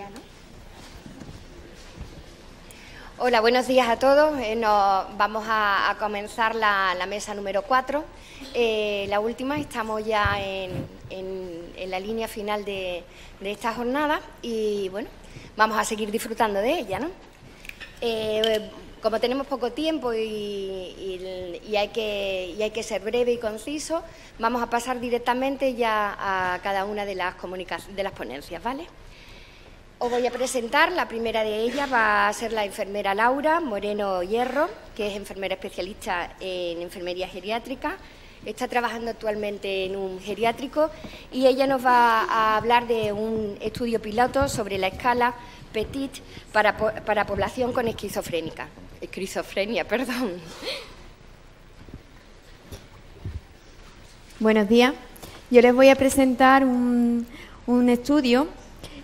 ya, ¿no? Hola, buenos días a todos. Vamos a comenzar la mesa número 4. La última, estamos ya en la línea final de esta jornada y, bueno, vamos a seguir disfrutando de ella, ¿no? Como tenemos poco tiempo y hay que ser breve y conciso, vamos a pasar directamente ya a cada una de las ponencias, ¿vale? Os voy a presentar, la primera de ellas va a ser la enfermera Laura Moreno Hierro, que es enfermera especialista en enfermería geriátrica. Está trabajando actualmente en un geriátrico y ella nos va a hablar de un estudio piloto sobre la escala Petit para población con esquizofrenia, perdón. Buenos días. Yo les voy a presentar un estudio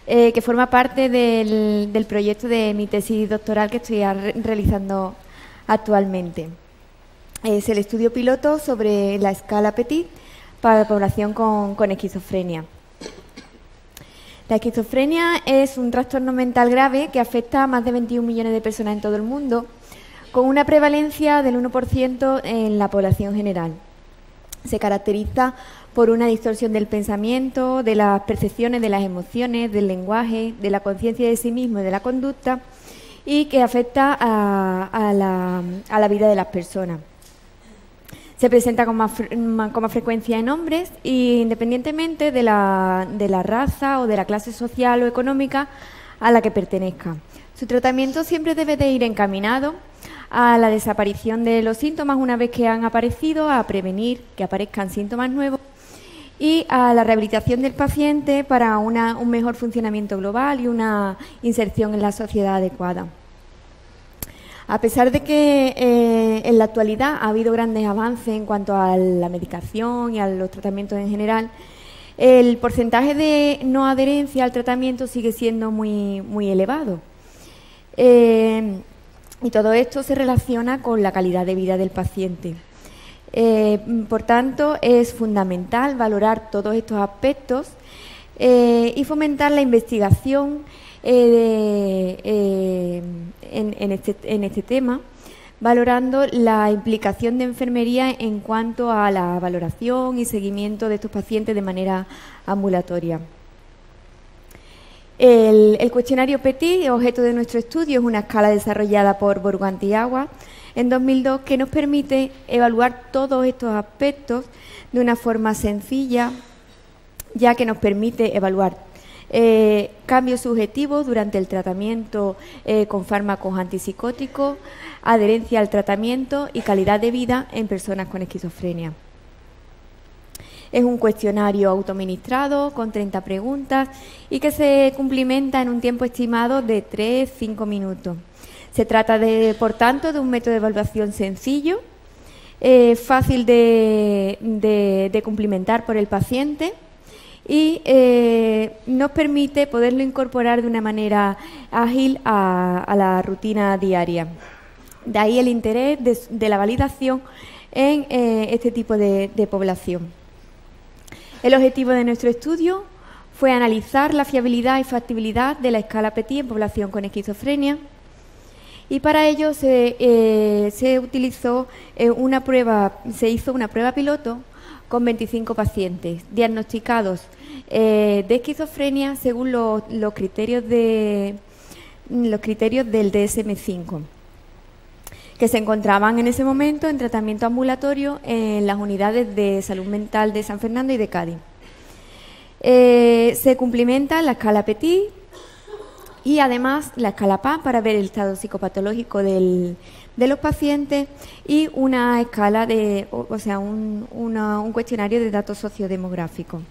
que forma parte del proyecto de mi tesis doctoral que estoy realizando actualmente. Es el estudio piloto sobre la escala Petit para la población con esquizofrenia. La esquizofrenia es un trastorno mental grave que afecta a más de 21 millones de personas en todo el mundo, con una prevalencia del 1% en la población general. Se caracteriza por una distorsión del pensamiento, de las percepciones, de las emociones, del lenguaje, de la conciencia de sí mismo y de la conducta, y que afecta a la vida de las personas. Se presenta con más frecuencia en hombres e independientemente de la raza o de la clase social o económica a la que pertenezca. Su tratamiento siempre debe de ir encaminado a la desaparición de los síntomas una vez que han aparecido, a prevenir que aparezcan síntomas nuevos y a la rehabilitación del paciente para un mejor funcionamiento global y una inserción en la sociedad adecuada. A pesar de que en la actualidad ha habido grandes avances en cuanto a la medicación y a los tratamientos en general, el porcentaje de no adherencia al tratamiento sigue siendo muy elevado. Y todo esto se relaciona con la calidad de vida del paciente. Por tanto, es fundamental valorar todos estos aspectos y fomentar la investigación en este tema, valorando la implicación de enfermería en cuanto a la valoración y seguimiento de estos pacientes de manera ambulatoria. El cuestionario Petit, objeto de nuestro estudio, es una escala desarrollada por Borguantiagua en 2002 que nos permite evaluar todos estos aspectos de una forma sencilla, ya que nos permite evaluar cambios subjetivos durante el tratamiento con fármacos antipsicóticos, adherencia al tratamiento y calidad de vida en personas con esquizofrenia. Es un cuestionario autoadministrado con 30 preguntas y que se cumplimenta en un tiempo estimado de 3-5 minutos. Se trata, por tanto, de un método de evaluación sencillo, fácil de cumplimentar por el paciente y nos permite poderlo incorporar de una manera ágil a la rutina diaria. De ahí el interés de la validación en este tipo de población. El objetivo de nuestro estudio fue analizar la fiabilidad y factibilidad de la escala Petit en población con esquizofrenia y para ello se hizo una prueba piloto con 25 pacientes diagnosticados de esquizofrenia según los criterios del DSM-5, que se encontraban en ese momento en tratamiento ambulatorio en las unidades de salud mental de San Fernando y de Cádiz. Se cumplimenta la escala Petit y además la escala PAN para ver el estado psicopatológico de los pacientes y una escala un cuestionario de datos sociodemográficos.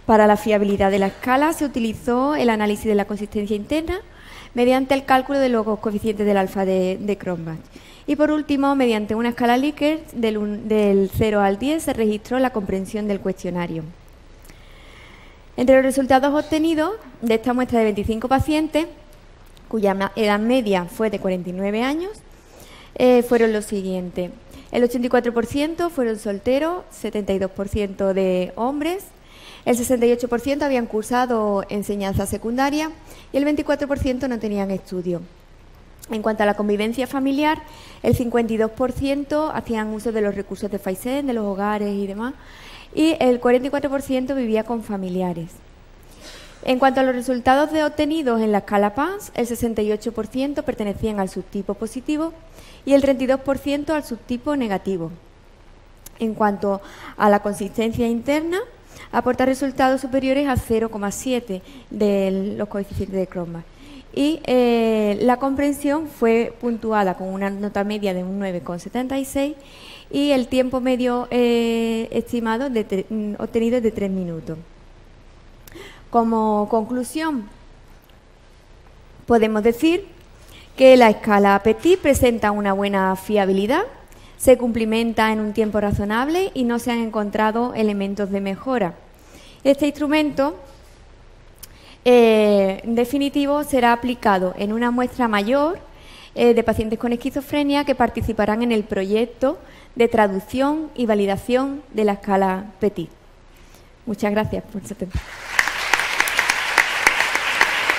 Para la fiabilidad de la escala se utilizó el análisis de la consistencia interna mediante el cálculo de los coeficientes del alfa de Cronbach. Y por último, mediante una escala Likert del 0 al 10 se registró la comprensión del cuestionario. Entre los resultados obtenidos de esta muestra de 25 pacientes, cuya edad media fue de 49 años, fueron los siguientes. El 84% fueron solteros, 72% de hombres, El 68% habían cursado enseñanza secundaria y el 24% no tenían estudio. En cuanto a la convivencia familiar, el 52% hacían uso de los recursos de Faizen, de los hogares y demás, y el 44% vivía con familiares. En cuanto a los resultados obtenidos en la escala PANSS, el 68% pertenecían al subtipo positivo y el 32% al subtipo negativo. En cuanto a la consistencia interna, aporta resultados superiores a 0,7 de los coeficientes de Cronbach. Y la comprensión fue puntuada con una nota media de un 9,76 y el tiempo medio estimado obtenido es de 3 minutos. Como conclusión, podemos decir que la escala Petit presenta una buena fiabilidad, se cumplimenta en un tiempo razonable y no se han encontrado elementos de mejora. Este instrumento en definitivo será aplicado en una muestra mayor de pacientes con esquizofrenia que participarán en el proyecto de traducción y validación de la escala Petit. Muchas gracias por su tiempo.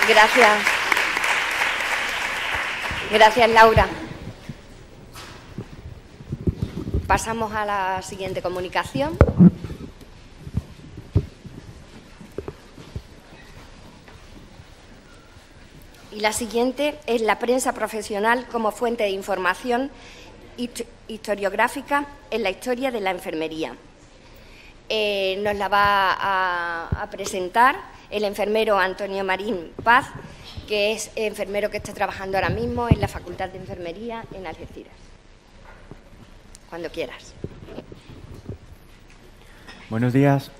Gracias. Gracias, Laura. Pasamos a la siguiente comunicación. Y la siguiente es la prensa profesional como fuente de información historiográfica en la historia de la enfermería. Nos la va a presentar el enfermero Antonio Marín Paz, que es enfermero que está trabajando ahora mismo en la Facultad de Enfermería en Algeciras. Cuando quieras. Buenos días.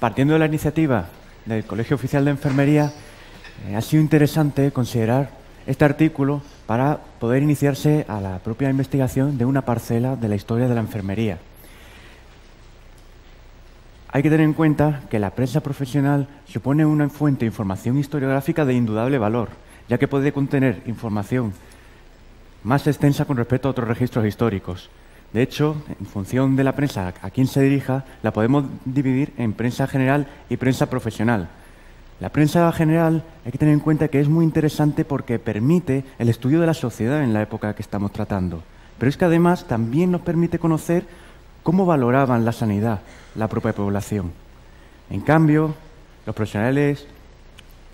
Partiendo de la iniciativa del Colegio Oficial de Enfermería, ha sido interesante considerar este artículo para poder iniciarse a la propia investigación de una parcela de la historia de la enfermería. Hay que tener en cuenta que la prensa profesional supone una fuente de información historiográfica de indudable valor, ya que puede contener información más extensa con respecto a otros registros históricos. De hecho, en función de la prensa a quién se dirija, la podemos dividir en prensa general y prensa profesional. La prensa general hay que tener en cuenta que es muy interesante porque permite el estudio de la sociedad en la época que estamos tratando. Pero es que además también nos permite conocer cómo valoraban la sanidad la propia población. En cambio, los profesionales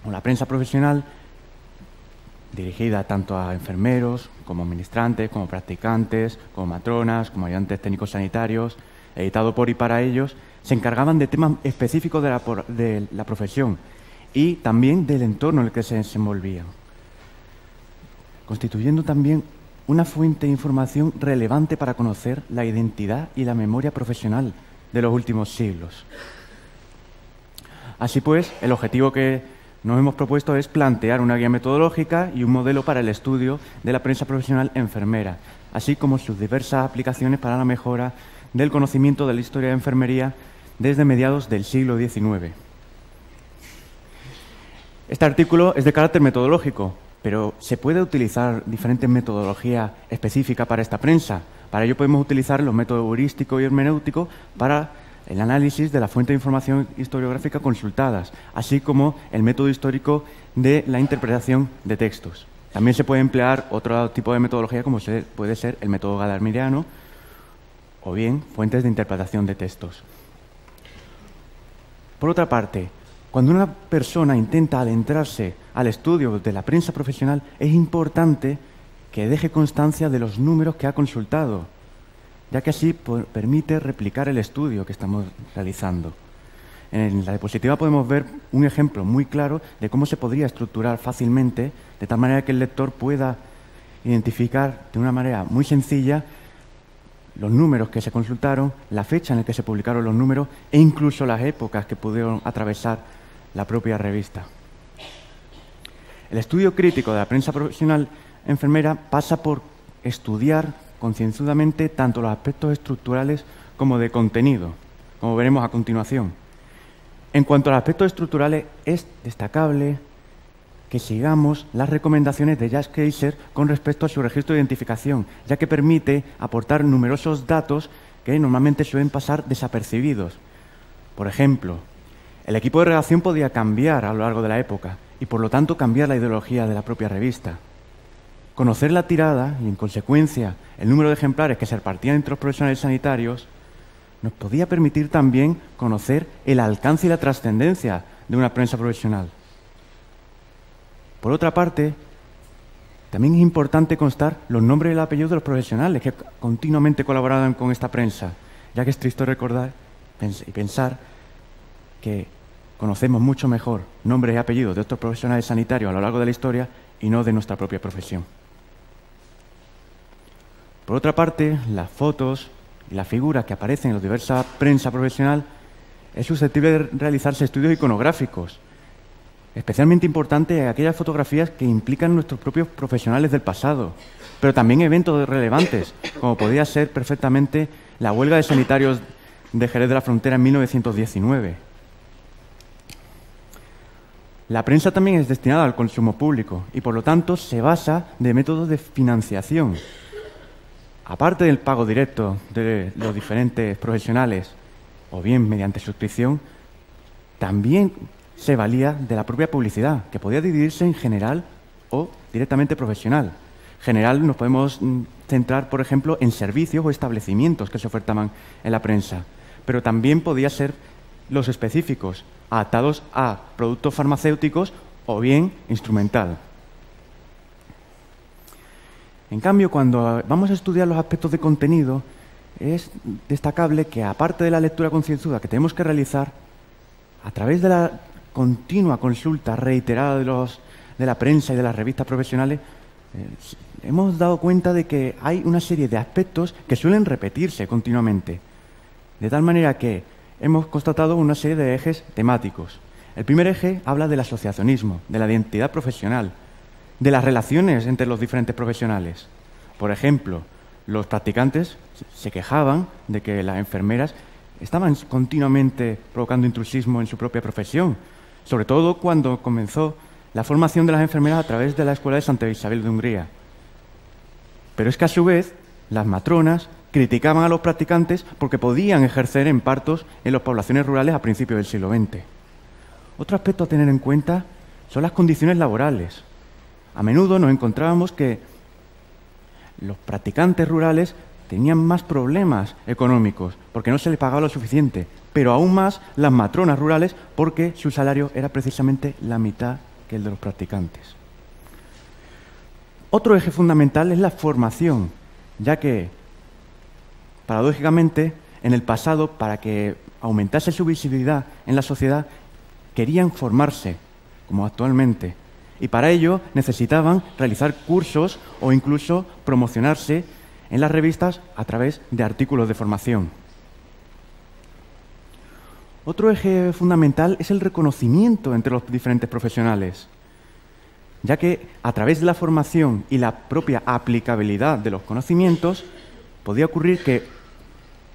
o la prensa profesional, dirigida tanto a enfermeros, como ministrantes, como practicantes, como matronas, como ayudantes técnicos sanitarios, editado por y para ellos, se encargaban de temas específicos de la profesión y también del entorno en el que se desenvolvían, constituyendo también una fuente de información relevante para conocer la identidad y la memoria profesional de los últimos siglos. Así pues, el objetivo que nos hemos propuesto es plantear una guía metodológica y un modelo para el estudio de la prensa profesional enfermera, así como sus diversas aplicaciones para la mejora del conocimiento de la historia de enfermería desde mediados del siglo XIX. Este artículo es de carácter metodológico, pero se puede utilizar diferentes metodologías específicas para esta prensa. Para ello podemos utilizar los métodos heurísticos y hermenéuticos para el análisis de la fuente de información historiográfica consultadas, así como el método histórico de la interpretación de textos. También se puede emplear otro tipo de metodología, como puede ser el método gadameriniano, o bien fuentes de interpretación de textos. Por otra parte, cuando una persona intenta adentrarse al estudio de la prensa profesional, es importante que deje constancia de los números que ha consultado, ya que así permite replicar el estudio que estamos realizando. En la diapositiva podemos ver un ejemplo muy claro de cómo se podría estructurar fácilmente, de tal manera que el lector pueda identificar de una manera muy sencilla los números que se consultaron, la fecha en la que se publicaron los números e incluso las épocas que pudieron atravesar la propia revista. El estudio crítico de la prensa profesional enfermera pasa por estudiar concienzudamente tanto los aspectos estructurales como de contenido, como veremos a continuación. En cuanto a los aspectos estructurales, es destacable que sigamos las recomendaciones de Jacques Kaiser con respecto a su registro de identificación, ya que permite aportar numerosos datos que normalmente suelen pasar desapercibidos. Por ejemplo, el equipo de redacción podía cambiar a lo largo de la época y, por lo tanto, cambiar la ideología de la propia revista. Conocer la tirada y, en consecuencia, el número de ejemplares que se repartían entre los profesionales sanitarios nos podía permitir también conocer el alcance y la trascendencia de una prensa profesional. Por otra parte, también es importante constar los nombres y el apellido de los profesionales que continuamente colaboraban con esta prensa, ya que es triste recordar y pensar que conocemos mucho mejor nombres y apellidos de otros profesionales sanitarios a lo largo de la historia y no de nuestra propia profesión. Por otra parte, las fotos y las figuras que aparecen en la diversa prensa profesional es susceptible de realizarse estudios iconográficos. Especialmente importante aquellas fotografías que implican nuestros propios profesionales del pasado, pero también eventos relevantes, como podía ser perfectamente la huelga de sanitarios de Jerez de la Frontera en 1919. La prensa también es destinada al consumo público y, por lo tanto, se basa de métodos de financiación. Aparte del pago directo de los diferentes profesionales, o bien mediante suscripción, también se valía de la propia publicidad, que podía dividirse en general o directamente profesional. General nos podemos centrar, por ejemplo, en servicios o establecimientos que se ofertaban en la prensa, pero también podía ser los específicos, adaptados a productos farmacéuticos o bien instrumental. En cambio, cuando vamos a estudiar los aspectos de contenido, es destacable que, aparte de la lectura concienzuda que tenemos que realizar, a través de la continua consulta reiterada de la prensa y de las revistas profesionales, hemos dado cuenta de que hay una serie de aspectos que suelen repetirse continuamente, de tal manera que hemos constatado una serie de ejes temáticos. El primer eje habla del asociacionismo, de la identidad profesional, de las relaciones entre los diferentes profesionales. Por ejemplo, los practicantes se quejaban de que las enfermeras estaban continuamente provocando intrusismo en su propia profesión, sobre todo cuando comenzó la formación de las enfermeras a través de la Escuela de Santa Isabel de Hungría. Pero es que, a su vez, las matronas criticaban a los practicantes porque podían ejercer en partos en las poblaciones rurales a principios del siglo XX. Otro aspecto a tener en cuenta son las condiciones laborales. A menudo nos encontrábamos que los practicantes rurales tenían más problemas económicos porque no se les pagaba lo suficiente, pero aún más las matronas rurales porque su salario era precisamente la mitad que el de los practicantes. Otro eje fundamental es la formación, ya que, paradójicamente, en el pasado, para que aumentase su visibilidad en la sociedad, querían formarse, como actualmente, y para ello necesitaban realizar cursos o incluso promocionarse en las revistas a través de artículos de formación. Otro eje fundamental es el reconocimiento entre los diferentes profesionales, ya que a través de la formación y la propia aplicabilidad de los conocimientos podía ocurrir que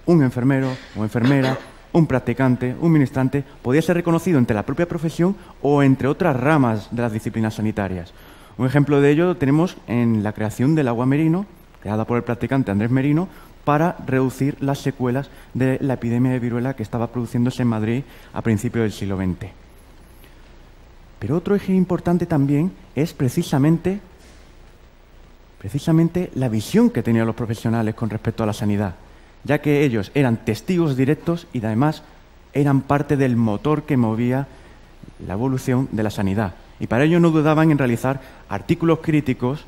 un enfermero o enfermera, un practicante, un ministrante, podía ser reconocido entre la propia profesión o entre otras ramas de las disciplinas sanitarias. Un ejemplo de ello tenemos en la creación del agua Merino, creada por el practicante Andrés Merino, para reducir las secuelas de la epidemia de viruela que estaba produciéndose en Madrid a principios del siglo XX. Pero otro eje importante también es precisamente la visión que tenían los profesionales con respecto a la sanidad, ya que ellos eran testigos directos y además eran parte del motor que movía la evolución de la sanidad. Y para ello no dudaban en realizar artículos críticos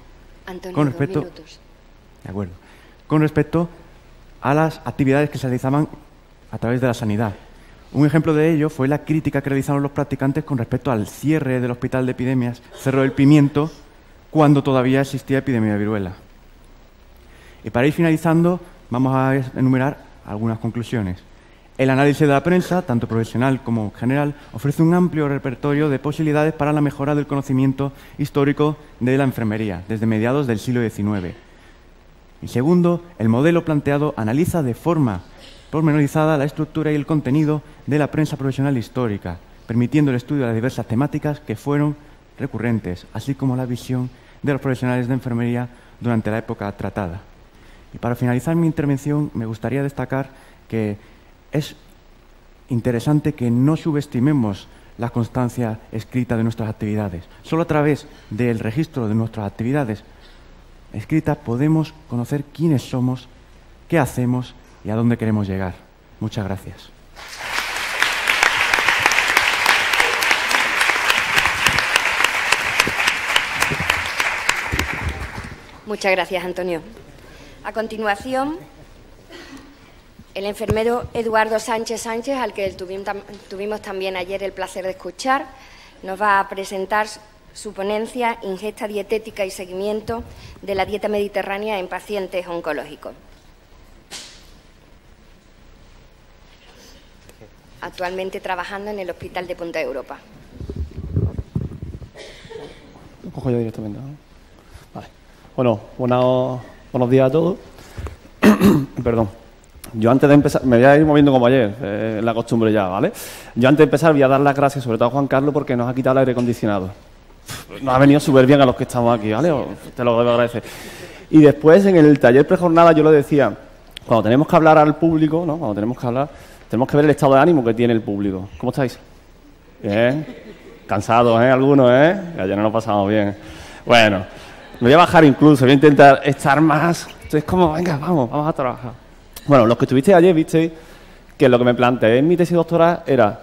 con respecto a las actividades que se realizaban a través de la sanidad. Un ejemplo de ello fue la crítica que realizaron los practicantes con respecto al cierre del Hospital de Epidemias Cerro del Pimiento, cuando todavía existía epidemia de viruela. Y para ir finalizando, vamos a enumerar algunas conclusiones. El análisis de la prensa, tanto profesional como general, ofrece un amplio repertorio de posibilidades para la mejora del conocimiento histórico de la enfermería, desde mediados del siglo XIX. Y segundo, el modelo planteado analiza de forma pormenorizada la estructura y el contenido de la prensa profesional histórica, permitiendo el estudio de las diversas temáticas que fueron recurrentes, así como la visión de los profesionales de enfermería durante la época tratada. Y para finalizar mi intervención, me gustaría destacar que es interesante que no subestimemos la constancia escrita de nuestras actividades. Solo a través del registro de nuestras actividades escritas podemos conocer quiénes somos, qué hacemos y a dónde queremos llegar. Muchas gracias. Muchas gracias, Antonio. A continuación, el enfermero Eduardo Sánchez Sánchez, al que tuvimos también ayer el placer de escuchar, nos va a presentar su ponencia Ingesta dietética y seguimiento de la dieta mediterránea en pacientes oncológicos. Actualmente trabajando en el Hospital de Punta Europa. Lo cojo yo directamente, ¿no? Vale. Bueno, buenos días a todos. Perdón. Yo antes de empezar, me voy a ir moviendo como ayer, la costumbre ya, ¿vale? Yo antes de empezar voy a dar las gracias sobre todo a Juan Carlos porque nos ha quitado el aire acondicionado. Nos ha venido súper bien a los que estamos aquí, ¿vale? Te lo debo agradecer. Y después en el taller prejornada yo lo decía, cuando tenemos que hablar al público, ¿no? Cuando tenemos que hablar, tenemos que ver el estado de ánimo que tiene el público. ¿Cómo estáis? Bien. Cansados, ¿eh? Algunos, ¿eh? Ayer no nos pasamos bien. Bueno, me voy a bajar incluso, voy a intentar estar más. Entonces, como, venga, vamos a trabajar. Bueno, los que estuvisteis ayer visteis que lo que me planteé en mi tesis doctoral era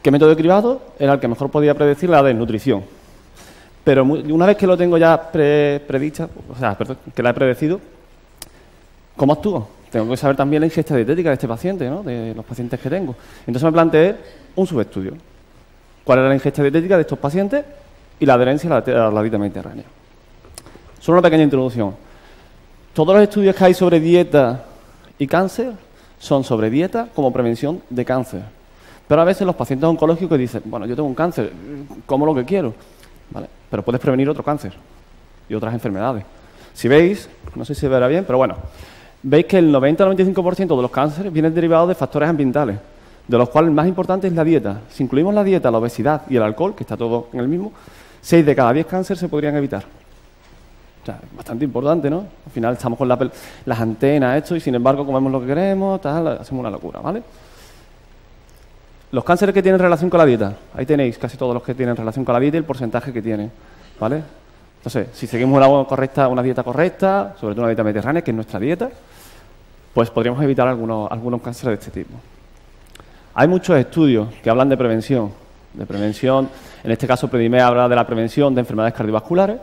qué método de cribado era el que mejor podía predecir la desnutrición. Pero una vez que lo tengo ya predicha, o sea, perdón, que la he predecido, ¿cómo actúo? Tengo que saber también la ingesta dietética de este paciente, ¿no? De los pacientes que tengo. Entonces me planteé un subestudio. ¿Cuál era la ingesta dietética de estos pacientes y la adherencia a la dieta mediterránea? Solo una pequeña introducción. Todos los estudios que hay sobre dieta y cáncer son sobre dieta como prevención de cáncer. Pero a veces los pacientes oncológicos dicen, bueno, yo tengo un cáncer, como lo que quiero, ¿vale? Pero puedes prevenir otro cáncer y otras enfermedades. Si veis, no sé si se verá bien, pero bueno, veis que el 90 al 95% de los cánceres vienen derivados de factores ambientales, de los cuales el más importante es la dieta. Si incluimos la dieta, la obesidad y el alcohol, que está todo en el mismo, 6 de cada 10 cánceres se podrían evitar. O sea, bastante importante, ¿no? Al final estamos con las antenas, esto, y sin embargo comemos lo que queremos, tal, hacemos una locura, ¿vale? Los cánceres que tienen relación con la dieta, ahí tenéis casi todos los que tienen relación con la dieta y el porcentaje que tienen, ¿vale? Entonces, si seguimos una dieta correcta, sobre todo una dieta mediterránea, que es nuestra dieta, pues podríamos evitar algunos cánceres de este tipo. Hay muchos estudios que hablan de prevención, en este caso Predime habla de la prevención de enfermedades cardiovasculares,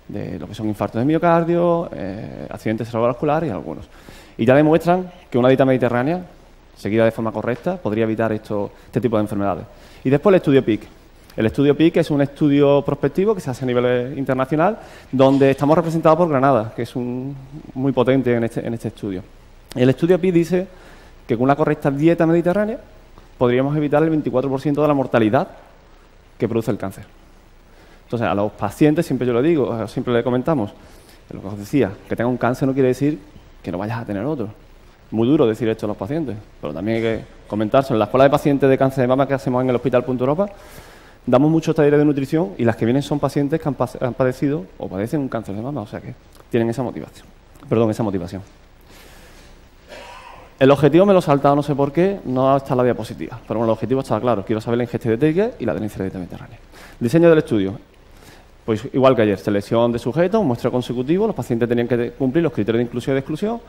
de lo que son infartos de miocardio, accidentes cerebrovasculares y algunos. Y ya demuestran que una dieta mediterránea, seguida de forma correcta, podría evitar este tipo de enfermedades. Y después el estudio PIC. El estudio PIC es un estudio prospectivo que se hace a nivel internacional, donde estamos representados por Granada, que es muy potente en este estudio. El estudio PIC dice que con una correcta dieta mediterránea podríamos evitar el 24% de la mortalidad que produce el cáncer. Entonces, a los pacientes, siempre yo lo digo, siempre le comentamos, lo que os decía, que tenga un cáncer no quiere decir que no vayas a tener otro. Muy duro decir esto a los pacientes, pero también hay que comentárselo. En la escuela de pacientes de cáncer de mama que hacemos en el Hospital Punta Europa, damos muchos talleres de nutrición y las que vienen son pacientes que han padecido o padecen un cáncer de mama, o sea que tienen esa motivación. El objetivo me lo he saltado, no sé por qué, no está en la diapositiva, pero bueno, el objetivo está claro, quiero saber la ingesta dietética y la adherencia a la dieta mediterránea. Diseño del estudio. Pues igual que ayer, selección de sujetos, un muestreo consecutivo, los pacientes tenían que cumplir los criterios de inclusión y de exclusión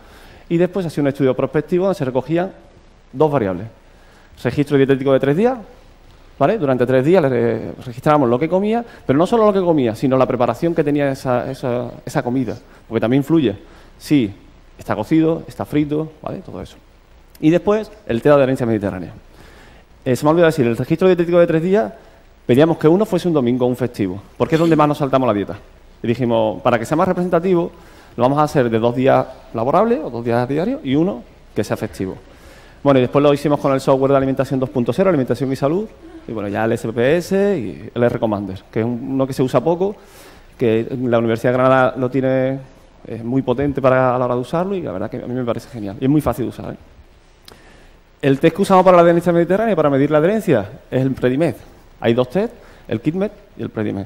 y después hacía un estudio prospectivo donde se recogían dos variables. Registro dietético de 3 días, ¿vale? Durante 3 días le registrábamos lo que comía, pero no solo lo que comía, sino la preparación que tenía esa comida, porque también influye si está cocido, está frito, ¿vale? Todo eso. Y después el test de adherencia mediterránea. Se me ha olvidado decir, el registro dietético de 3 días pedíamos que uno fuese un domingo o un festivo, porque es donde más nos saltamos la dieta. Y dijimos, para que sea más representativo, lo vamos a hacer de 2 días laborables o 2 días diarios y uno que sea festivo. Bueno, y después lo hicimos con el software de alimentación 2.0, alimentación y salud, y bueno, ya el SPPS y el R-Commander, que es uno que se usa poco, que la Universidad de Granada lo tiene, es muy potente a la hora de usarlo y la verdad que a mí me parece genial. Y es muy fácil de usar, ¿eh? El test que usamos para la adherencia mediterránea, para medir la adherencia, es el Predimed. Hay 2 test, el KitMed y el Predimed.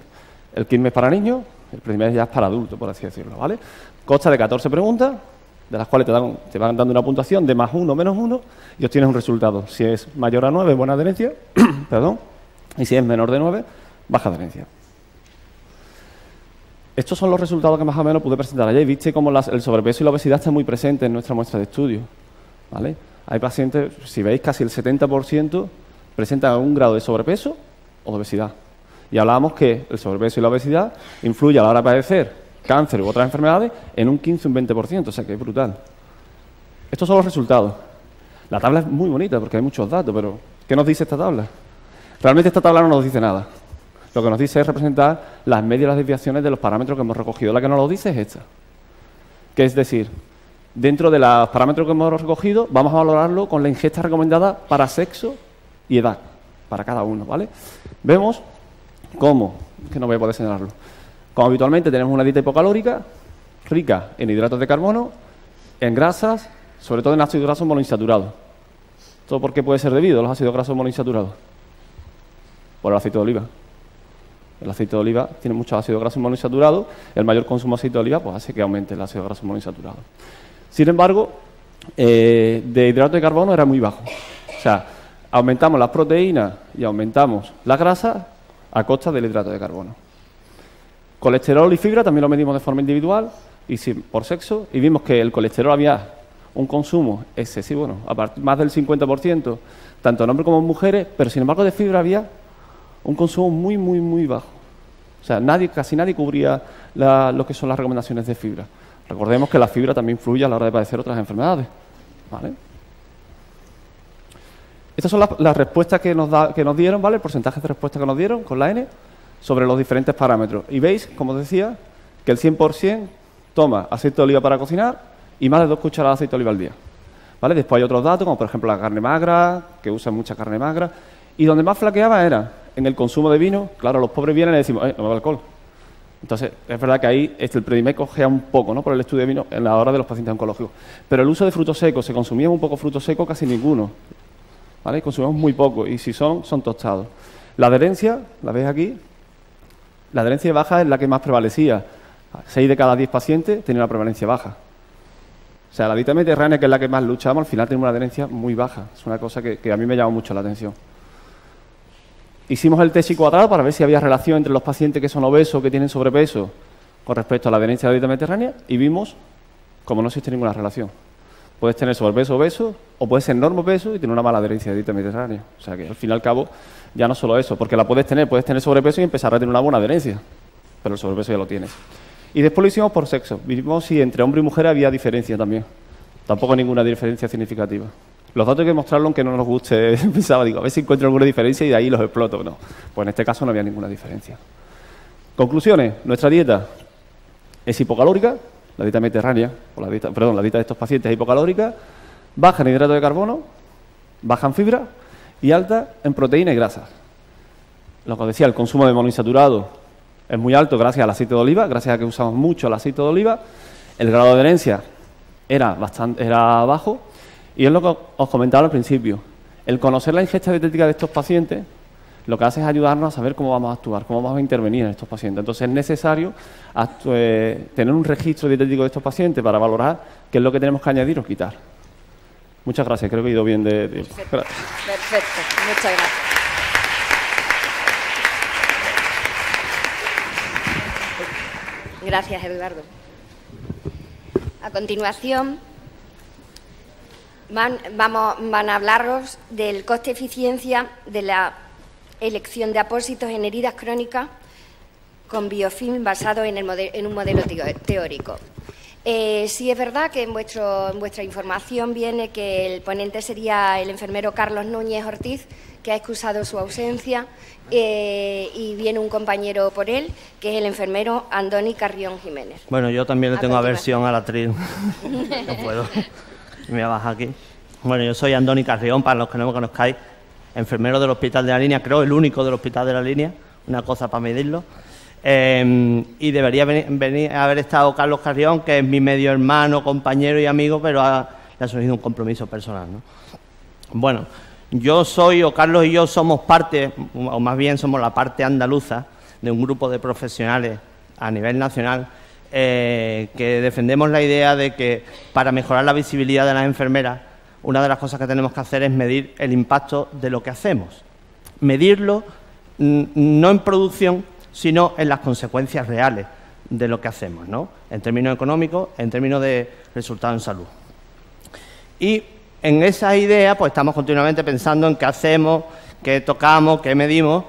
El KitMed para niños, el Predimed ya es para adultos, por así decirlo, ¿vale? Consta de 14 preguntas, de las cuales te van dando una puntuación de +1 o -1 y obtienes un resultado. Si es mayor a 9, buena adherencia, perdón, y si es menor de 9, baja adherencia. Estos son los resultados que más o menos pude presentar ayer. Viste cómo el sobrepeso y la obesidad están muy presentes en nuestra muestra de estudio, ¿vale? Hay pacientes, si veis, casi el 70% presentan algún grado de sobrepeso o de obesidad. Y hablábamos que el sobrepeso y la obesidad influyen a la hora de padecer cáncer u otras enfermedades en un 15 o un 20%, o sea que es brutal. Estos son los resultados. La tabla es muy bonita porque hay muchos datos, pero ¿qué nos dice esta tabla? Realmente esta tabla no nos dice nada. Lo que nos dice es representar las medias y las desviaciones de los parámetros que hemos recogido. La que nos lo dice es esta. Que es decir, dentro de los parámetros que hemos recogido, vamos a valorarlo con la ingesta recomendada para sexo y edad, para cada uno, ¿vale? Vemos cómo, que no voy a poder señalarlo, como habitualmente tenemos una dieta hipocalórica, rica en hidratos de carbono, en grasas, sobre todo en ácidos grasos monoinsaturados. ¿Todo por qué puede ser debido a los ácidos grasos monoinsaturados? Por el aceite de oliva. El aceite de oliva tiene muchos ácidos grasos monoinsaturados, el mayor consumo de aceite de oliva pues hace que aumente el ácido graso monoinsaturado. Sin embargo, de hidrato de carbono era muy bajo. O sea, aumentamos las proteínas y aumentamos la grasa a costa del hidrato de carbono. Colesterol y fibra también lo medimos de forma individual y por sexo, y vimos que el colesterol había un consumo excesivo, bueno, más del 50%, tanto en hombres como en mujeres, pero sin embargo de fibra había un consumo muy bajo. O sea, casi nadie cubría lo que son las recomendaciones de fibra. Recordemos que la fibra también influye a la hora de padecer otras enfermedades, ¿vale? Estas son las respuestas que nos dieron, ¿vale? El porcentaje de respuestas que nos dieron con la N sobre los diferentes parámetros. Y veis, como os decía, que el 100% toma aceite de oliva para cocinar y más de 2 cucharadas de aceite de oliva al día, ¿vale? Después hay otros datos, como por ejemplo la carne magra, que usan mucha carne magra. Y donde más flaqueaba era en el consumo de vino. Claro, los pobres vienen y decimos, no bebo alcohol. Entonces, es verdad que ahí el Predimed cogea un poco, ¿no?, por el estudio de vino en la hora de los pacientes oncológicos. Pero el uso de frutos secos, se consumía un poco fruto seco, casi ninguno, ¿vale? Consumimos muy poco y si son tostados. La adherencia, la veis aquí, la adherencia baja es la que más prevalecía. 6 de cada 10 pacientes tenía una prevalencia baja. O sea, la dieta mediterránea, que es la que más luchamos, al final tiene una adherencia muy baja. Es una cosa que a mí me llama mucho la atención. Hicimos el test cuadrado para ver si había relación entre los pacientes que son obesos o que tienen sobrepeso con respecto a la adherencia a la dieta mediterránea y vimos como no existe ninguna relación. Puedes tener sobrepeso obeso o puedes ser normopeso y tener una mala adherencia a la dieta mediterránea. O sea que al fin y al cabo ya no solo eso, porque la puedes tener sobrepeso y empezar a tener una buena adherencia, pero el sobrepeso ya lo tienes. Y después lo hicimos por sexo. Vimos si entre hombre y mujer había diferencia también. Tampoco ninguna diferencia significativa. Los datos hay que mostrarlo aunque no nos guste. Pensaba, a ver si encuentro alguna diferencia y de ahí los exploto. No, pues en este caso no había ninguna diferencia. Conclusiones. Nuestra dieta es hipocalórica, la dieta mediterránea, la dieta de estos pacientes es hipocalórica, baja en hidrato de carbono, baja en fibra y alta en proteína y grasas. Lo que os decía, el consumo de monoinsaturado es muy alto gracias al aceite de oliva, gracias a que usamos mucho el aceite de oliva. El grado de adherencia era bajo. Y es lo que os comentaba al principio. El conocer la ingesta dietética de estos pacientes lo que hace es ayudarnos a saber cómo vamos a actuar, cómo vamos a intervenir en estos pacientes. Entonces es necesario tener un registro dietético de estos pacientes para valorar qué es lo que tenemos que añadir o quitar. Muchas gracias, creo que he ido bien de tiempo. Perfecto, muchas gracias. Gracias, Eduardo. A continuación van a hablaros del coste-eficiencia de la elección de apósitos en heridas crónicas con biofilm basado en un modelo teórico. Sí es verdad que en vuestra información viene que el ponente sería el enfermero Carlos Núñez Ortiz, que ha excusado su ausencia, y viene un compañero por él, que es el enfermero Andoni Carrión Jiménez. Bueno, yo también le tengo aversión a la atril. No puedo. Me voy a bajar aquí. Bueno, yo soy Andoni Carrión, para los que no me conozcáis, enfermero del Hospital de la Línea, creo el único del Hospital de la Línea, una cosa para medirlo. Y debería haber estado Carlos Carrión, que es mi medio hermano, compañero y amigo, pero le ha surgido un compromiso personal, ¿no? Bueno, Carlos y yo somos parte, o más bien somos la parte andaluza, de un grupo de profesionales a nivel nacional que defendemos la idea de que para mejorar la visibilidad de las enfermeras, una de las cosas que tenemos que hacer es medir el impacto de lo que hacemos. Medirlo no en producción, sino en las consecuencias reales de lo que hacemos, ¿no? En términos económicos, en términos de resultados en salud. Y en esa idea, pues estamos continuamente pensando en qué hacemos, qué tocamos, qué medimos.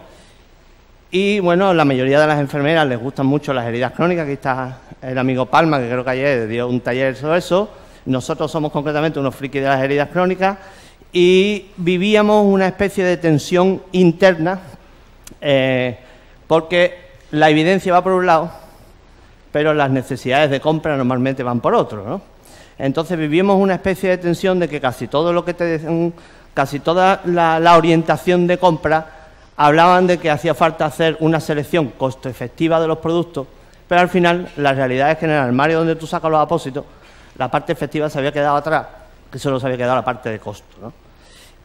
Y bueno, la mayoría de las enfermeras les gustan mucho las heridas crónicas. Aquí está el amigo Palma, que creo que ayer dio un taller sobre eso. Nosotros somos concretamente unos frikis de las heridas crónicas y vivíamos una especie de tensión interna porque la evidencia va por un lado, pero las necesidades de compra normalmente van por otro, ¿no? Entonces vivimos una especie de tensión de que casi todo lo que casi toda la orientación de compra hablaban de que hacía falta hacer una selección costo efectiva de los productos, pero al final la realidad es que en el armario donde tú sacas los apósitos, la parte efectiva se había quedado atrás, que solo se había quedado la parte de costo, ¿no?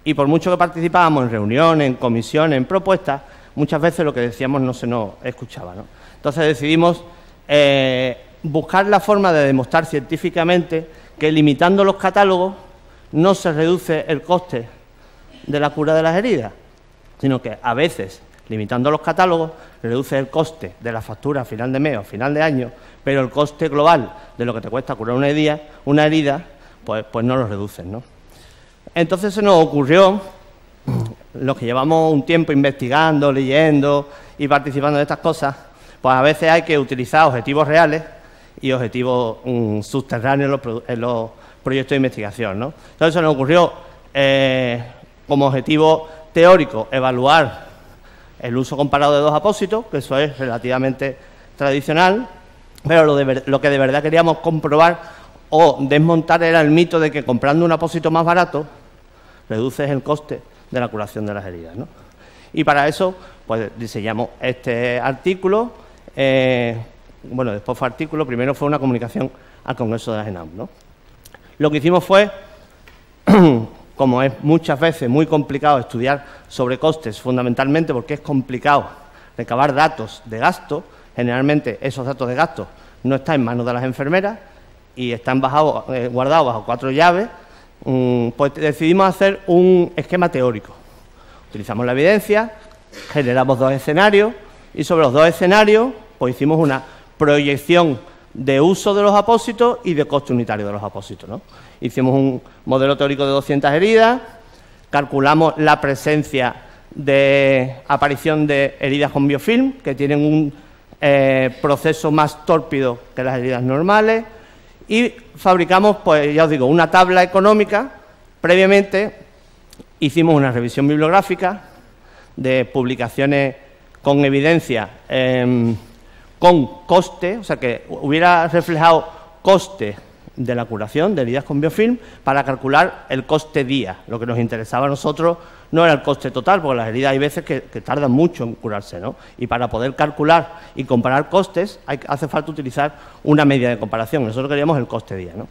Y por mucho que participábamos en reuniones, en comisiones, en propuestas, muchas veces lo que decíamos no se nos escuchaba, ¿no? Entonces decidimos buscar la forma de demostrar científicamente que limitando los catálogos no se reduce el coste de la cura de las heridas, sino que a veces, limitando los catálogos, reduce el coste de la factura a final de mes o a final de año, pero el coste global de lo que te cuesta curar una herida, pues no lo reducen, ¿no? Entonces se nos ocurrió, los que llevamos un tiempo investigando, leyendo y participando de estas cosas, pues a veces hay que utilizar objetivos reales y objetivos subterráneos en los proyectos de investigación, ¿no? Entonces se nos ocurrió, como objetivo teórico, evaluar el uso comparado de dos apósitos, que eso es relativamente tradicional, pero lo que de verdad queríamos comprobar o desmontar era el mito de que comprando un apósito más barato reduces el coste de la curación de las heridas, ¿no? Y para eso, pues diseñamos este artículo. Bueno, después fue artículo, primero fue una comunicación al Congreso de la ENAM, ¿no? Lo que hicimos fue, como es muchas veces muy complicado estudiar sobre costes, fundamentalmente porque es complicado recabar datos de gasto, generalmente esos datos de gasto no están en manos de las enfermeras y están guardados bajo 4 llaves, pues decidimos hacer un esquema teórico. Utilizamos la evidencia, generamos 2 escenarios y sobre los 2 escenarios pues hicimos una proyección de uso de los apósitos y de coste unitario de los apósitos, ¿no? Hicimos un modelo teórico de 200 heridas, calculamos la presencia de aparición de heridas con biofilm, que tienen un proceso más tórpido que las heridas normales, y fabricamos, pues ya os digo, una tabla económica. Previamente hicimos una revisión bibliográfica de publicaciones con evidencia, con coste, o sea, que hubiera reflejado coste de la curación de heridas con biofilm para calcular el coste día. Lo que nos interesaba a nosotros no era el coste total, porque las heridas hay veces que tardan mucho en curarse, ¿no? Y para poder calcular y comparar costes hace falta utilizar una media de comparación. Nosotros queríamos el coste día, ¿no?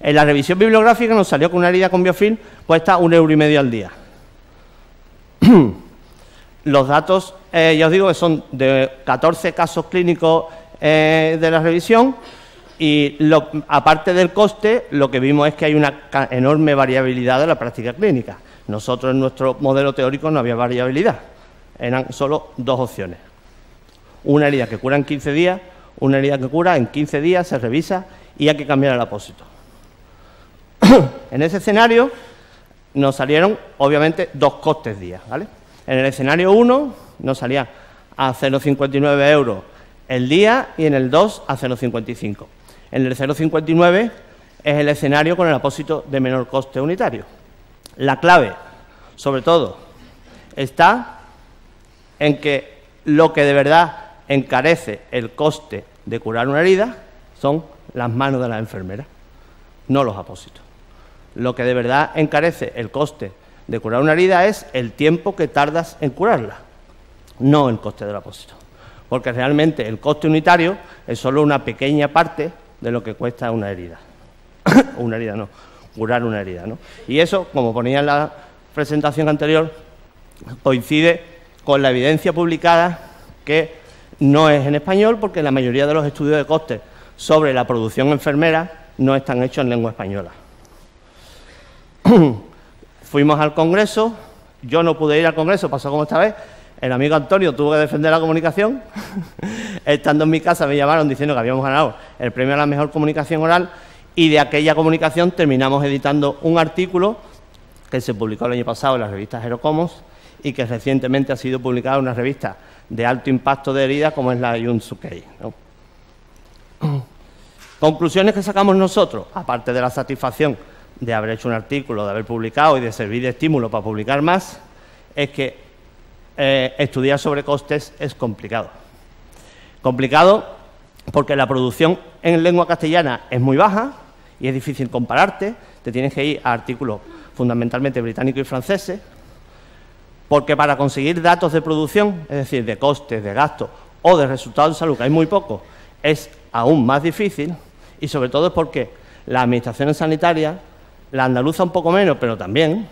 En la revisión bibliográfica nos salió que una herida con biofilm cuesta 1,5 € al día. Los datos, ya os digo, que son de 14 casos clínicos de la revisión y aparte del coste, lo que vimos es que hay una enorme variabilidad de la práctica clínica. Nosotros en nuestro modelo teórico no había variabilidad, eran solo 2 opciones. Una herida que cura en 15 días, una herida que cura en 15 días, se revisa y hay que cambiar el apósito. En ese escenario nos salieron, obviamente, 2 costes día, ¿vale? En el escenario 1 nos salía a 0,59 € el día y en el 2 a 0,55. En el 0,59 es el escenario con el apósito de menor coste unitario. La clave, sobre todo, está en que lo que de verdad encarece el coste de curar una herida son las manos de las enfermeras, no los apósitos. Lo que de verdad encarece el coste de curar una herida es el tiempo que tardas en curarla, no el coste del apósito. Porque realmente el coste unitario es solo una pequeña parte de lo que cuesta una herida. Una herida no, curar una herida, ¿no? Y eso, como ponía en la presentación anterior, coincide con la evidencia publicada que no es en español porque la mayoría de los estudios de costes sobre la producción enfermera no están hechos en lengua española. Fuimos al Congreso, yo no pude ir al Congreso, pasó como esta vez, el amigo Antonio tuvo que defender la comunicación, estando en mi casa me llamaron diciendo que habíamos ganado el premio a la mejor comunicación oral y de aquella comunicación terminamos editando un artículo que se publicó el año pasado en la revista Gerocomos y que recientemente ha sido publicado en una revista de alto impacto de herida como es la Yunsukei, ¿no? Conclusiones que sacamos nosotros, aparte de la satisfacción de haber hecho un artículo, de haber publicado y de servir de estímulo para publicar más, es que estudiar sobre costes es complicado. Complicado porque la producción en lengua castellana es muy baja y es difícil compararte, te tienes que ir a artículos fundamentalmente británicos y franceses, porque para conseguir datos de producción, es decir, de costes, de gastos o de resultados de salud, que hay muy poco, es aún más difícil y sobre todo es porque la administración sanitaria, la andaluza un poco menos, pero también,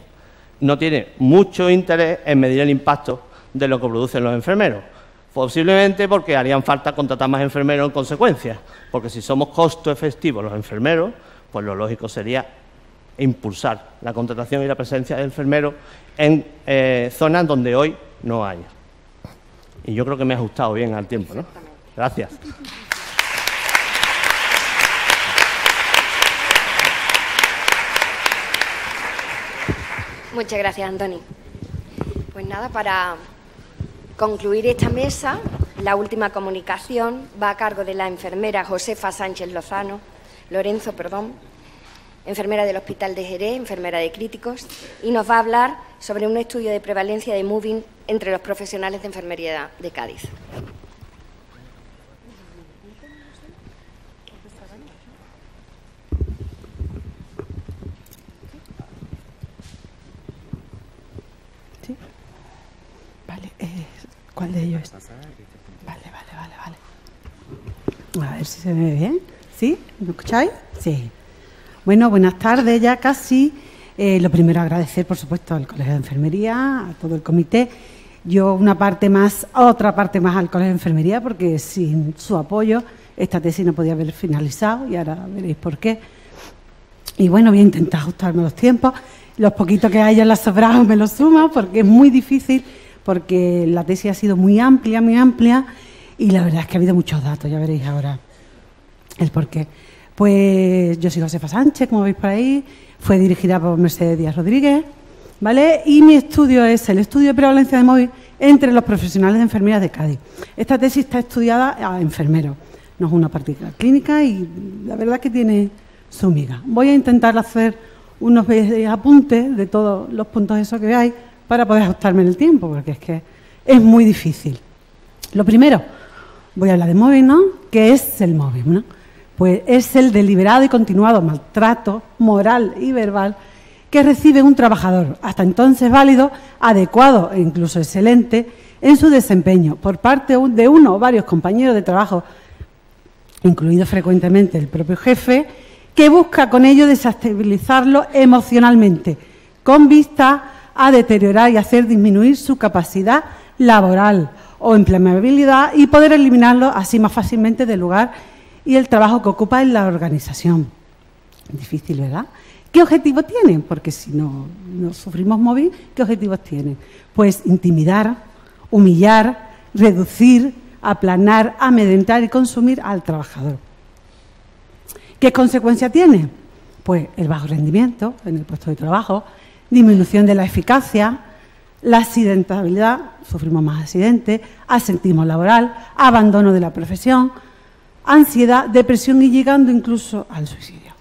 no tiene mucho interés en medir el impacto de lo que producen los enfermeros. Posiblemente porque harían falta contratar más enfermeros en consecuencia, porque si somos costo efectivos los enfermeros, pues lo lógico sería impulsar la contratación y la presencia de enfermeros en zonas donde hoy no hay. Y yo creo que me he ajustado bien al tiempo, ¿no? Gracias. Muchas gracias, Antoni. Pues nada, para concluir esta mesa, la última comunicación va a cargo de la enfermera Josefa Sánchez Lorenzo, enfermera del Hospital de Jerez, enfermera de críticos, y nos va a hablar sobre un estudio de prevalencia de moving entre los profesionales de enfermería de Cádiz. ¿Sí? Vale, ¿cuál de ellos es? Vale. A ver si se me ve bien. ¿Sí? ¿Me escucháis? Sí. Bueno, buenas tardes ya casi. Lo primero, agradecer, por supuesto, al Colegio de Enfermería, a todo el comité. Yo otra parte más al Colegio de Enfermería, porque sin su apoyo esta tesis no podía haber finalizado y ahora veréis por qué. Y bueno, voy a intentar ajustarme los tiempos. Los poquitos que haya en la sobrado me los sumo, porque es muy difícil, porque la tesis ha sido muy amplia, y la verdad es que ha habido muchos datos, ya veréis ahora el por qué. Pues yo soy Josefa Sánchez, como veis por ahí, fue dirigida por Mercedes Díaz Rodríguez, ¿vale? Y mi estudio es el estudio de prevalencia de móvil entre los profesionales de enfermería de Cádiz. Esta tesis está estudiada a enfermeros, no es una práctica clínica y la verdad que tiene su miga. Voy a intentar hacer unos apuntes de todos los puntos esos que veáis para poder ajustarme en el tiempo, porque es que es muy difícil. Lo primero, voy a hablar de móvil, ¿no? ¿Qué es el móvil, no? Pues es el deliberado y continuado maltrato moral y verbal que recibe un trabajador, hasta entonces válido, adecuado e incluso excelente en su desempeño por parte de uno o varios compañeros de trabajo, incluido frecuentemente el propio jefe, que busca con ello desestabilizarlo emocionalmente, con vista a deteriorar y hacer disminuir su capacidad laboral o empleabilidad y poder eliminarlo así más fácilmente del lugar y el trabajo que ocupa en la organización. Difícil, ¿verdad? ¿Qué objetivo tienen? Porque si no sufrimos móvil, ¿qué objetivos tienen? Pues intimidar, humillar, reducir, aplanar, amedrentar y consumir al trabajador. ¿Qué consecuencia tiene? Pues el bajo rendimiento en el puesto de trabajo, disminución de la eficacia, la accidentabilidad, sufrimos más accidentes, asentismo laboral, abandono de la profesión, ansiedad, depresión y llegando incluso al suicidio.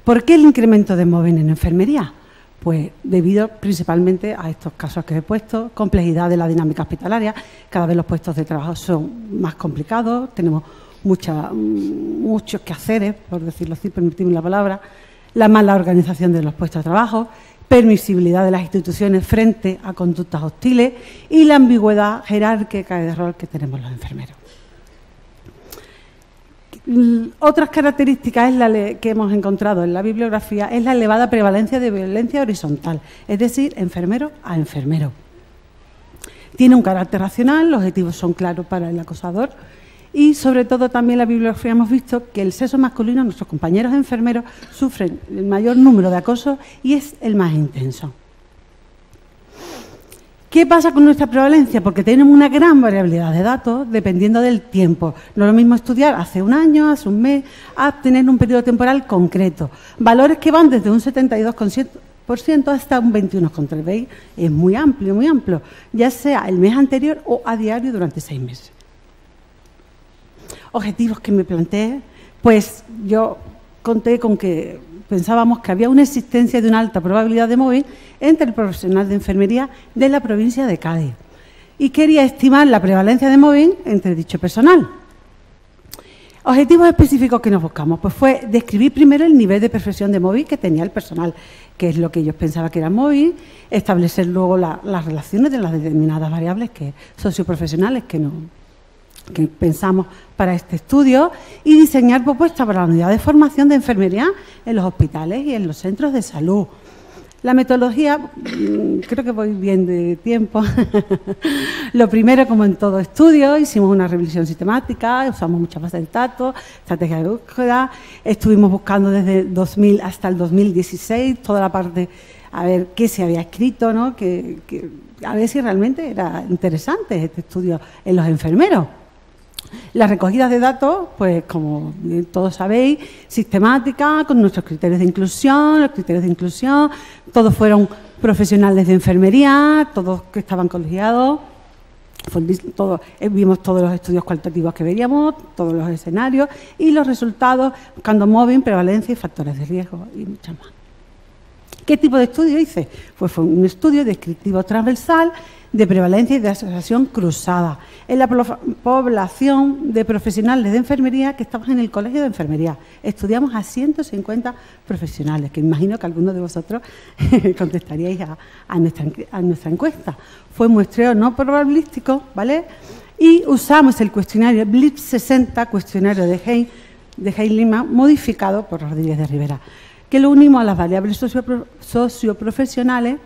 ¿Por qué el incremento de móvil en enfermería? Pues debido principalmente a estos casos que he puesto, complejidad de la dinámica hospitalaria, cada vez los puestos de trabajo son más complicados, tenemos muchos quehaceres, por decirlo así, permitidme la palabra, la mala organización de los puestos de trabajo, permisibilidad de las instituciones frente a conductas hostiles y la ambigüedad jerárquica de rol que tenemos los enfermeros. Otras características que hemos encontrado en la bibliografía es la elevada prevalencia de violencia horizontal, es decir, enfermero a enfermero. Tiene un carácter racional, los objetivos son claros para el acosador y, sobre todo, también en la bibliografía hemos visto que el sexo masculino, nuestros compañeros enfermeros, sufren el mayor número de acosos y es el más intenso. ¿Qué pasa con nuestra prevalencia? Porque tenemos una gran variabilidad de datos dependiendo del tiempo. No es lo mismo estudiar hace un año, hace un mes, a tener un periodo temporal concreto. Valores que van desde un 72% hasta un 21,3%. ¿Veis? Es muy amplio, ya sea el mes anterior o a diario durante 6 meses. Objetivos que me planteé, pues yo conté con que pensábamos que había una existencia de una alta probabilidad de mobbing entre el profesional de enfermería de la provincia de Cádiz y quería estimar la prevalencia de mobbing entre dicho personal. Objetivos específicos que nos buscamos, pues fue describir primero el nivel de perfección de mobbing que tenía el personal, que es lo que ellos pensaban que era mobbing, establecer luego las relaciones de las determinadas variables socioprofesionales que pensamos para este estudio y diseñar propuestas para la unidad de formación de enfermería en los hospitales y en los centros de salud. La metodología, creo que voy bien de tiempo. Lo primero, como en todo estudio, hicimos una revisión sistemática, usamos muchas bases de datos, estrategia de búsqueda, estuvimos buscando desde 2000 hasta el 2016 toda la parte, a ver qué se había escrito, ¿no? A ver si realmente era interesante este estudio en los enfermeros. La recogida de datos, pues como todos sabéis, sistemática, con nuestros criterios de inclusión, los criterios de inclusión, todos fueron profesionales de enfermería, todos que estaban colegiados, vimos todos los estudios cualitativos que veríamos, todos los escenarios y los resultados, buscando mobbing, prevalencia y factores de riesgo y muchas más. ¿Qué tipo de estudio hice? Pues fue un estudio descriptivo transversal de prevalencia y de asociación cruzada en la población de profesionales de enfermería que estaban en el colegio de enfermería. Estudiamos a 150 profesionales, que imagino que algunos de vosotros contestaríais a nuestra encuesta. Fue muestreo no probabilístico, ¿vale? Y usamos el cuestionario BLIP 60, cuestionario de Hein-Lima, modificado por Rodríguez de Rivera, que lo unimos a las variables socioprofesionales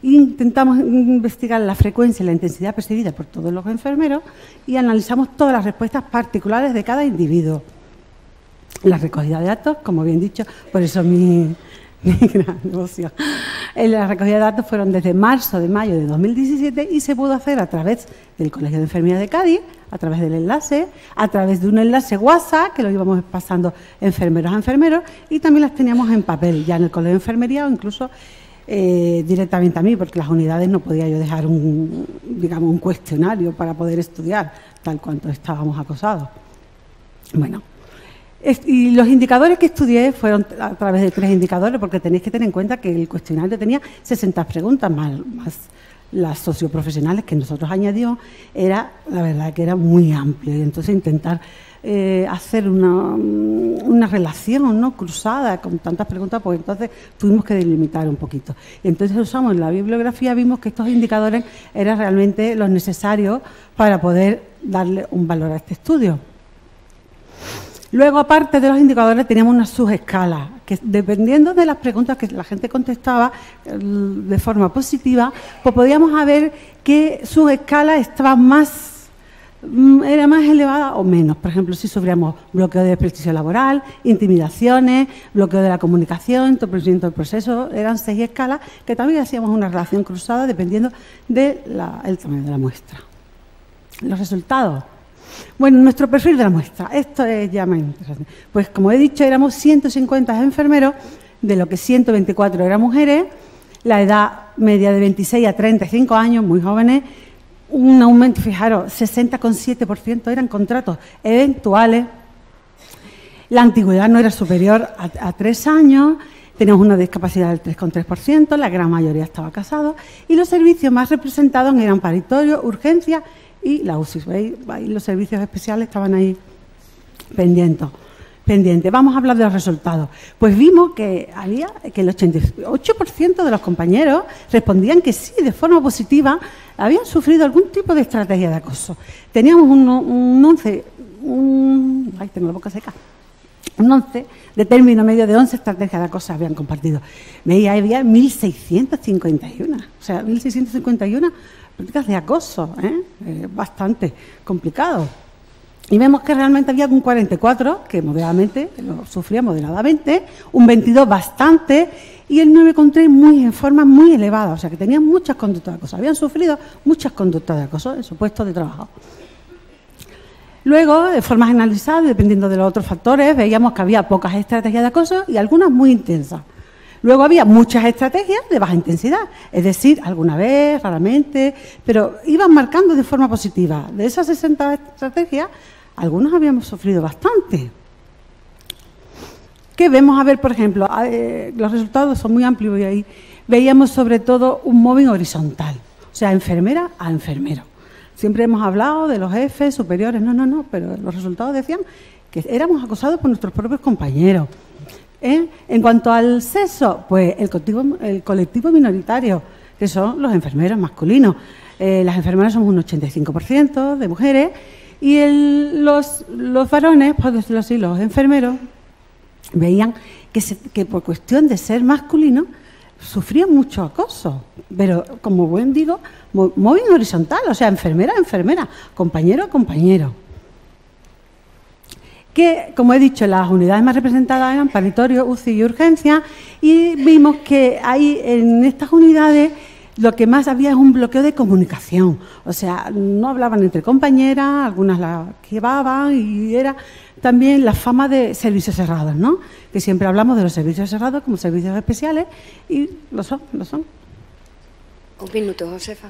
e intentamos investigar la frecuencia y la intensidad percibida por todos los enfermeros y analizamos todas las respuestas particulares de cada individuo. La recogida de datos, como bien dicho, por eso mi gran emoción. La recogida de datos fueron desde marzo de mayo de 2017 y se pudo hacer a través del Colegio de Enfermería de Cádiz, a través del enlace, a través de un enlace WhatsApp, que lo íbamos pasando enfermeros a enfermeros, y también las teníamos en papel, ya en el Colegio de Enfermería o incluso directamente a mí, porque las unidades no podía yo dejar un cuestionario para poder estudiar, tal cuanto estábamos acosados. Bueno, y los indicadores que estudié fueron a través de 3 indicadores, porque tenéis que tener en cuenta que el cuestionario tenía 60 preguntas, más las socioprofesionales que nosotros añadimos, la verdad que era muy amplio, y entonces intentar hacer una relación, ¿no?, cruzada con tantas preguntas, pues entonces tuvimos que delimitar un poquito. Y entonces usamos la bibliografía, vimos que estos indicadores eran realmente los necesarios para poder darle un valor a este estudio. Luego, aparte de los indicadores, teníamos una subescala, que dependiendo de las preguntas que la gente contestaba de forma positiva, pues podíamos ver que subescala era más elevada o menos. Por ejemplo, si sufríamos bloqueo de prestigio laboral, intimidaciones, bloqueo de la comunicación, entorpecimiento del proceso, eran 6 escalas que también hacíamos una relación cruzada dependiendo del tamaño de la muestra. Los resultados. Bueno, nuestro perfil de la muestra, esto es ya más interesante. Pues como he dicho, éramos 150 enfermeros, de lo que 124 eran mujeres, la edad media de 26 a 35 años, muy jóvenes, un aumento, fijaros, 60,7% eran contratos eventuales, la antigüedad no era superior a 3 años, teníamos una discapacidad del 3,3%, la gran mayoría estaba casado, y los servicios más representados eran paritorio, urgencia y la UCI. ¿Veis? Los servicios especiales estaban ahí pendientes. Vamos a hablar de los resultados. Pues vimos que el 88% de los compañeros respondían que sí, de forma positiva, habían sufrido algún tipo de estrategia de acoso. Teníamos un 11 de término medio de 11 estrategias de acoso habían compartido. Veía, había 1.651. O sea, 1.651 prácticas de acoso, bastante complicado. Y vemos que realmente había un 44 que moderadamente lo sufría moderadamente, un 22 bastante y el 9,3 en forma muy elevada, o sea que tenían muchas conductas de acoso, habían sufrido muchas conductas de acoso en su puesto de trabajo. Luego, de forma generalizada, dependiendo de los otros factores, veíamos que había pocas estrategias de acoso y algunas muy intensas. Luego había muchas estrategias de baja intensidad, es decir, alguna vez, raramente, pero iban marcando de forma positiva. De esas 60 estrategias, algunos habíamos sufrido bastante. ¿Qué vemos? A ver, por ejemplo, los resultados son muy amplios y ahí veíamos sobre todo un mobbing horizontal, o sea, enfermera a enfermero. Siempre hemos hablado de los jefes superiores, no, pero los resultados decían que éramos acosados por nuestros propios compañeros. En cuanto al sexo, pues el colectivo minoritario, que son los enfermeros masculinos. Las enfermeras somos un 85% de mujeres y los varones, por decirlo así, los enfermeros, veían que por cuestión de ser masculinos sufrían mucho acoso, pero como buen digo, mobbing horizontal, o sea, enfermera a enfermera, compañero a compañero. Que, como he dicho, las unidades más representadas eran paritorio, UCI y urgencia, y vimos que ahí en estas unidades lo que más había es un bloqueo de comunicación, o sea, no hablaban entre compañeras, algunas las llevaban y era también la fama de servicios cerrados, ¿no? Que siempre hablamos de los servicios cerrados como servicios especiales y lo son. Un minuto, Josefa.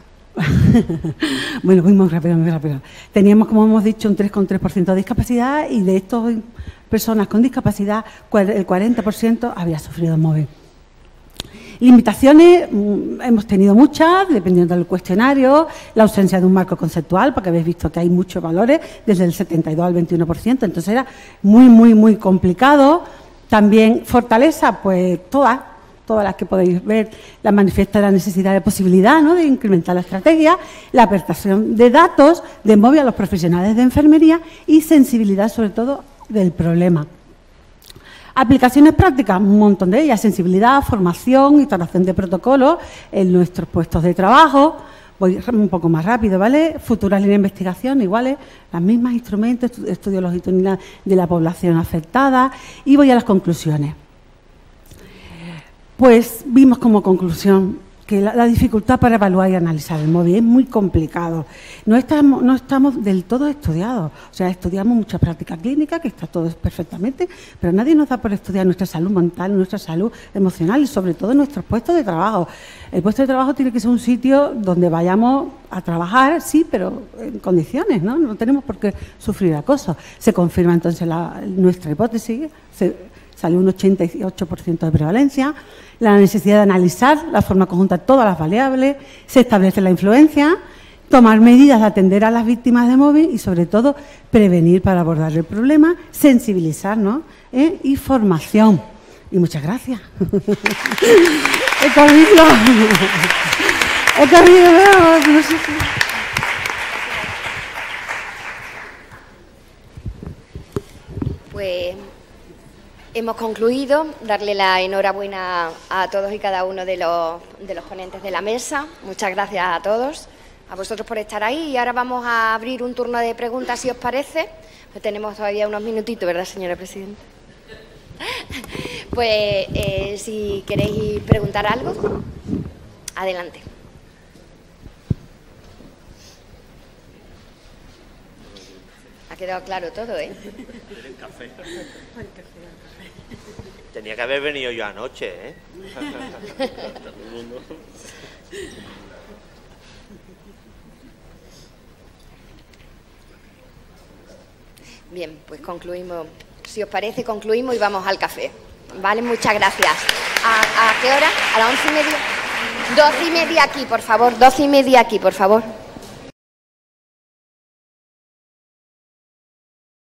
Bueno, muy rápido. Teníamos, como hemos dicho, un 3,3% de discapacidad y de estas personas con discapacidad, el 40% había sufrido mobbing. Limitaciones hemos tenido muchas, dependiendo del cuestionario, la ausencia de un marco conceptual, porque habéis visto que hay muchos valores, desde el 72 al 21%, entonces era muy complicado. También fortaleza, pues todas las que podéis ver, la manifiesta la necesidad de posibilidad, ¿no?, de incrementar la estrategia, la aportación de datos, de móvil a los profesionales de enfermería y sensibilidad, sobre todo, del problema. Aplicaciones prácticas, un montón de ellas, sensibilidad, formación, instalación de protocolos en nuestros puestos de trabajo. Voy un poco más rápido, ¿vale? Futuras líneas de investigación, iguales, las mismas instrumentos, estudio longitudinal de la población afectada y voy a las conclusiones. Pues vimos como conclusión que la dificultad para evaluar y analizar el móvil es muy complicado. No estamos del todo estudiados. O sea, estudiamos mucha práctica clínica, que está todo perfectamente, pero nadie nos da por estudiar nuestra salud mental, nuestra salud emocional y sobre todo nuestros puestos de trabajo. El puesto de trabajo tiene que ser un sitio donde vayamos a trabajar, sí, pero en condiciones, ¿no? No tenemos por qué sufrir acoso. Se confirma entonces nuestra hipótesis, salió un 88% de prevalencia, la necesidad de analizar la forma conjunta de todas las variables, se establece la influencia, tomar medidas de atender a las víctimas de mobbing y, sobre todo, prevenir para abordar el problema, sensibilizarnos y formación. Y muchas gracias. He corrido. No sé si... Pues hemos concluido. Darle la enhorabuena a todos y cada uno de los ponentes de la mesa. Muchas gracias a todos, a vosotros por estar ahí. Y ahora vamos a abrir un turno de preguntas, si os parece. Pues tenemos todavía unos minutitos, ¿verdad, señora presidenta? Pues si queréis preguntar algo, adelante. Ha quedado claro todo, ¿eh? Café. Tenía que haber venido yo anoche, ¿eh? Bien, pues concluimos. Si os parece, concluimos y vamos al café. Vale, muchas gracias. ¿A qué hora? ¿A las 11:30? 12:30 aquí, por favor. 12:30 aquí, por favor.